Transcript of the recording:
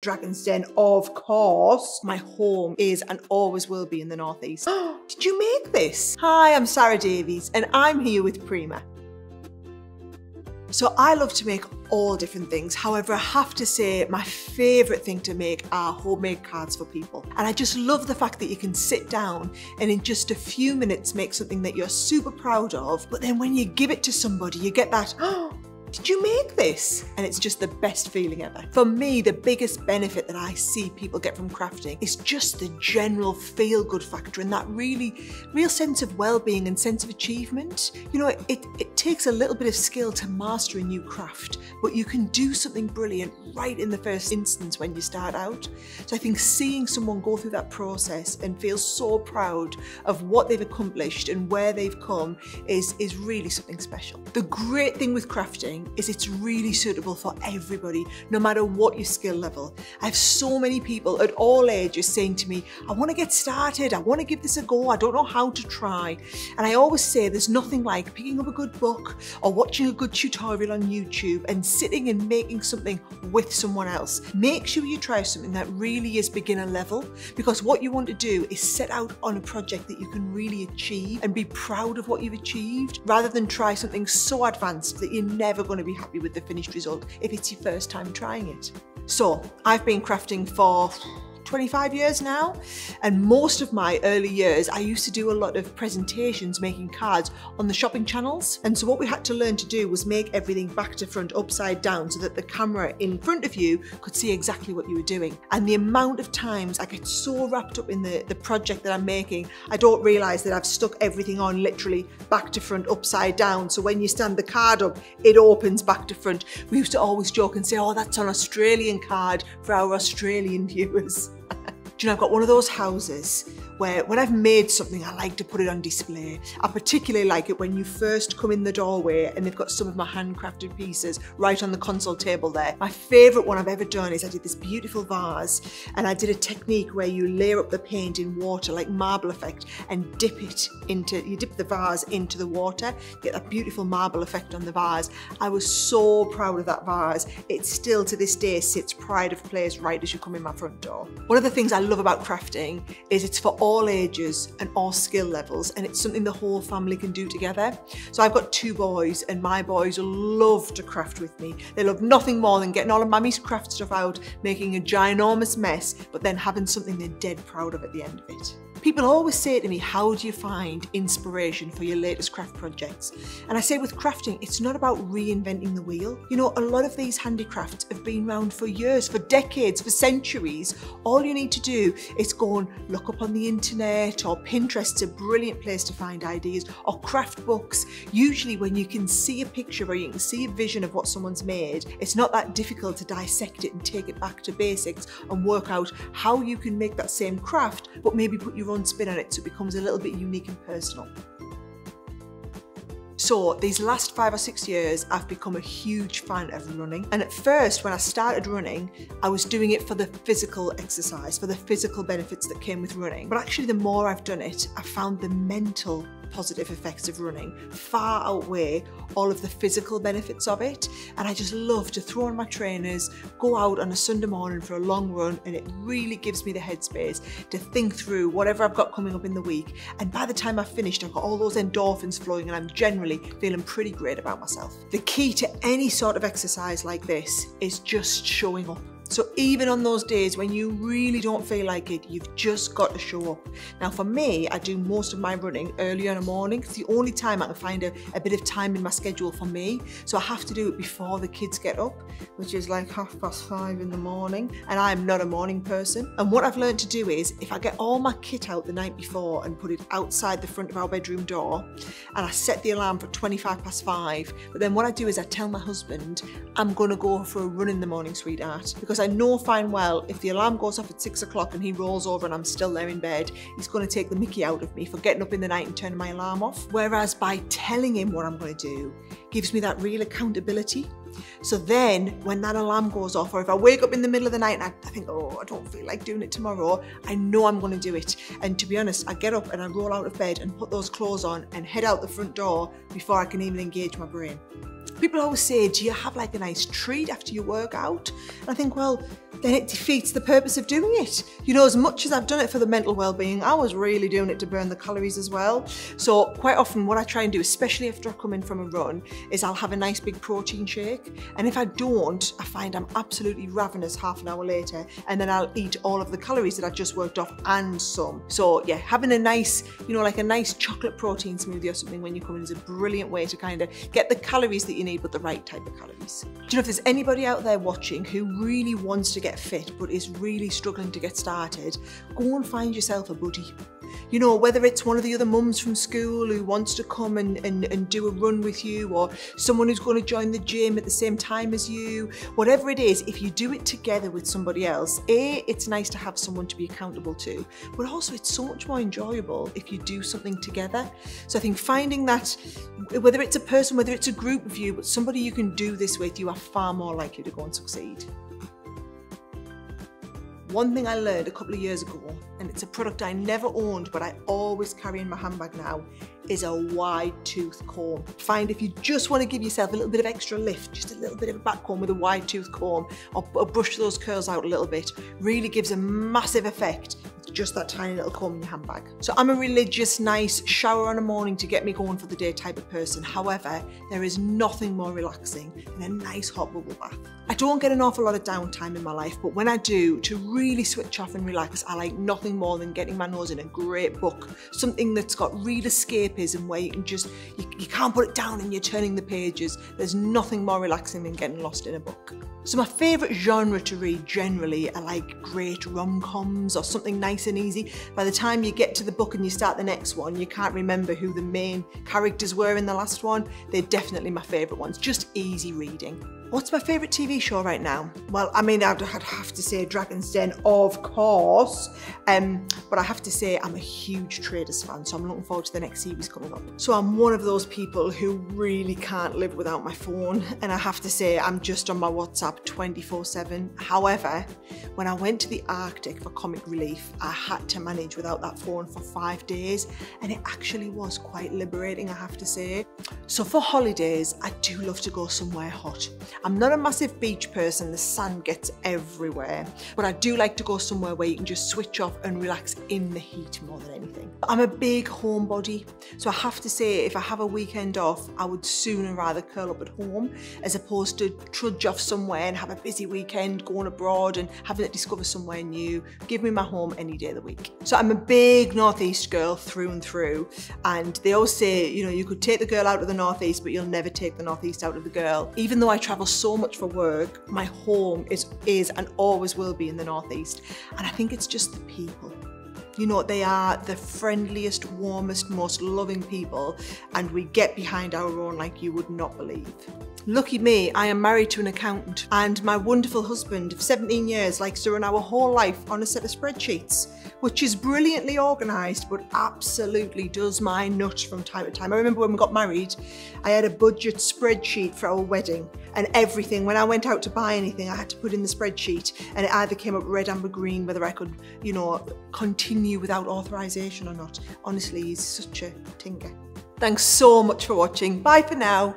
Dragon's Den, of course. My home is and always will be in the Northeast. Did you make this? Hi, I'm Sara Davies and I'm here with Prima. So I love to make all different things. However, I have to say my favourite thing to make are homemade cards for people. And I just love the fact that you can sit down and in just a few minutes make something that you're super proud of. But then when you give it to somebody, you get that, oh, did you make this? And it's just the best feeling ever. For me, the biggest benefit that I see people get from crafting is just the general feel-good factor and that real sense of well-being and sense of achievement. You know, it takes a little bit of skill to master a new craft, but you can do something brilliant right in the first instance when you start out. So I think seeing someone go through that process and feel so proud of what they've accomplished and where they've come is really something special. The great thing with crafting is it's really suitable for everybody, no matter what your skill level. I have so many people at all ages saying to me, I want to get started, I want to give this a go, I don't know how to try. And I always say there's nothing like picking up a good book or watching a good tutorial on YouTube and sitting and making something with someone else. Make sure you try something that really is beginner level, because what you want to do is set out on a project that you can really achieve and be proud of what you've achieved, rather than try something so advanced that you're never going to be happy with the finished result if it's your first time trying it. So I've been crafting for 25 years now, and most of my early years I used to do a lot of presentations making cards on the shopping channels. And so what we had to learn to do was make everything back to front upside down so that the camera in front of you could see exactly what you were doing. And the amount of times I get so wrapped up in the project that I'm making, I don't realise that I've stuck everything on literally back to front upside down, so when you stand the card up it opens back to front. We used to always joke and say, oh, that's an Australian card for our Australian viewers. Do you know, I've got one of those houses where when I've made something, I like to put it on display. I particularly like it when you first come in the doorway and they've got some of my handcrafted pieces right on the console table there. My favourite one I've ever done is I did this beautiful vase, and I did a technique where you layer up the paint in water like marble effect and you dip the vase into the water, get that beautiful marble effect on the vase. I was so proud of that vase. It still to this day sits pride of place right as you come in my front door. One of the things I love about crafting is it's for all ages and all skill levels, and it's something the whole family can do together. So I've got 2 boys, and my boys love to craft with me. They love nothing more than getting all of Mummy's craft stuff out, making a ginormous mess, but then having something they're dead proud of at the end of it. People always say to me, how do you find inspiration for your latest craft projects? And I say with crafting, it's not about reinventing the wheel. You know, a lot of these handicrafts have been around for years, for decades, for centuries. All you need to do is go and look up on the internet, or Pinterest's a brilliant place to find ideas, or craft books. Usually when you can see a picture or you can see a vision of what someone's made, it's not that difficult to dissect it and take it back to basics and work out how you can make that same craft, but maybe put your own spin on it so it becomes a little bit unique and personal. So these last 5 or 6 years, I've become a huge fan of running. And at first, when I started running, I was doing it for the physical exercise, for the physical benefits that came with running. But actually, the more I've done it, I've found the mental positive effects of running far outweigh all of the physical benefits of it. And I just love to throw on my trainers, go out on a Sunday morning for a long run, and it really gives me the headspace to think through whatever I've got coming up in the week. And by the time I've finished, I've got all those endorphins flowing and I'm generally feeling pretty great about myself. The key to any sort of exercise like this is just showing up. So even on those days when you really don't feel like it, you've just got to show up. Now for me, I do most of my running early in the morning. It's the only time I can find a bit of time in my schedule for me. So I have to do it before the kids get up, which is like 5:30 in the morning. And I'm not a morning person. And what I've learned to do is, if I get all my kit out the night before and put it outside the front of our bedroom door, and I set the alarm for 5:25, but then what I do is I tell my husband, I'm gonna go for a run in the morning, sweetheart, because I know fine well if the alarm goes off at 6 o'clock and he rolls over and I'm still there in bed, he's going to take the mickey out of me for getting up in the night and turning my alarm off. Whereas by telling him what I'm going to do gives me that real accountability. So then when that alarm goes off, or if I wake up in the middle of the night and I think, oh, I don't feel like doing it tomorrow, I know I'm going to do it. And to be honest, I get up and I roll out of bed and put those clothes on and head out the front door before I can even engage my brain. People always say, do you have like a nice treat after you work out? And I think, well, then it defeats the purpose of doing it. You know, as much as I've done it for the mental well-being, I was really doing it to burn the calories as well. So quite often what I try and do, especially after I come in from a run, is I'll have a nice big protein shake. And if I don't, I find I'm absolutely ravenous half an hour later, and then I'll eat all of the calories that I just worked off and some. So yeah, having a nice, you know, like a nice chocolate protein smoothie or something when you come in is a brilliant way to kind of get the calories that you need, but the right type of calories. Do you know, if there's anybody out there watching who really wants to get fit but is really struggling to get started, go and find yourself a buddy. You know, whether it's one of the other mums from school who wants to come and do a run with you, or someone who's going to join the gym at the same time as you, whatever it is, if you do it together with somebody else, it's nice to have someone to be accountable to, but also it's so much more enjoyable if you do something together. So I think finding that, whether it's a person, whether it's a group of you, but somebody you can do this with, you are far more likely to go and succeed. One thing I learned a couple of years ago, and it's a product I never owned but I always carry in my handbag now, is a wide tooth comb. Find if you just want to give yourself a little bit of extra lift, just a little bit of a back comb with a wide tooth comb, or brush those curls out a little bit, really gives a massive effect. Just that tiny little comb in your handbag. So I'm a religious, nice shower on a morning to get me going for the day type of person. However, there is nothing more relaxing than a nice hot bubble bath. I don't get an awful lot of downtime in my life, but when I do, to really switch off and relax, I like nothing more than getting my nose in a great book, something that's got real escapism where you can just, you can't put it down and you're turning the pages. There's nothing more relaxing than getting lost in a book. So my favourite genre to read generally are like great rom-coms or something nice and easy. By the time you get to the book and you start the next one, you can't remember who the main characters were in the last one. They're definitely my favourite ones, just easy reading. What's my favourite TV show right now? Well, I mean, I'd have to say Dragon's Den, of course, but I have to say I'm a huge Traders fan, so I'm looking forward to the next series coming up. So I'm one of those people who really can't live without my phone, and I have to say I'm just on my WhatsApp 24/7. However, when I went to the Arctic for comic relief, I had to manage without that phone for 5 days, and it actually was quite liberating, I have to say. So for holidays, I do love to go somewhere hot. I'm not a massive beach person, the sand gets everywhere, but I do like to go somewhere where you can just switch off and relax in the heat more than anything. I'm a big homebody, so I have to say if I have a weekend off, I would sooner rather curl up at home as opposed to trudge off somewhere and have a busy weekend going abroad and having to discover somewhere new. Give me my home any day of the week. So I'm a big northeast girl through and through, and they always say, you know, you could take the girl out of the northeast, but you'll never take the northeast out of the girl. Even though I travel so much for work, my home is and always will be in the northeast, and I think it's just the people. You know, they are the friendliest, warmest, most loving people, and we get behind our own like you would not believe. Lucky me, I am married to an accountant, and my wonderful husband of 17 years likes to run our whole life on a set of spreadsheets, which is brilliantly organised, but absolutely does my nuts from time to time. I remember when we got married, I had a budget spreadsheet for our wedding, and everything, when I went out to buy anything, I had to put in the spreadsheet, and it either came up red, amber, green, whether I could, you know, continue without authorisation or not. Honestly, he's such a tinker. Thanks so much for watching. Bye for now.